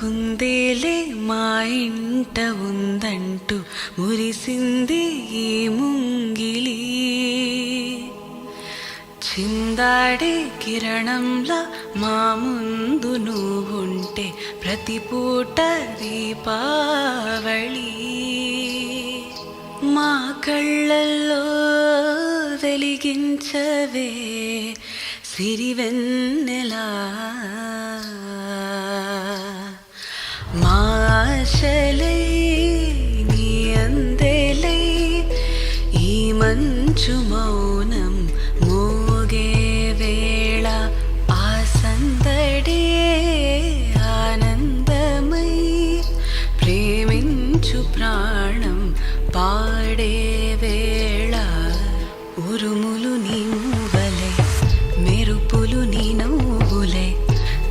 కుందేలే మా ఇంట ఉందంటూ మురిసింది ఈ ముంగిలి. చిందాడే కిరణంలా మా ముందు నువ్వుంటే ప్రతి పూట దీపావళి. మా కళ్ళల్లో వెలిగించవే సిరివెన్నెలా. మా ఆశలై నీ అందెలై ఈ మంచు మౌనం మోగే వేళ ఆ సందడే ఆనందమై ప్రేమించు ప్రాణం పాడే వేళ. ఉరుములు నీ మూవలే మెరుపులు నీ నవ్వులే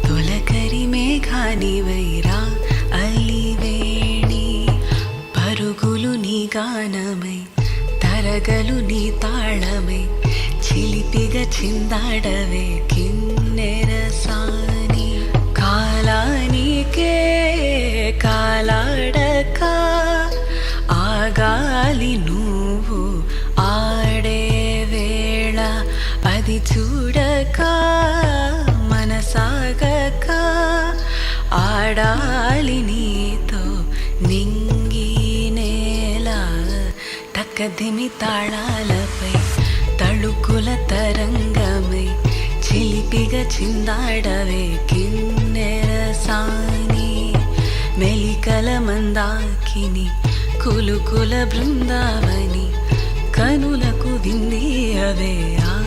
తొలకరి మేఘానివైరా అలివేణి. పరుగులు నీ గానమై తరగలు నీ తాళమై చిలిపిగా చిందాడవే కిన్నెరసాని. కాలానికే కాలాడక ఆగాలి నువ్వు ఆడే వేళ. అది చూడక మనసాగక ఆడాలి నీతో నింగి నేల. తక్కదిమి తాళాలపై తళుకుల తరంగమై చిలిపిగా చిందాడవే కిన్నెరసాని. మెలికల మందాకిని కులుకుల బృందావని కనులకు వింది అవే ఆ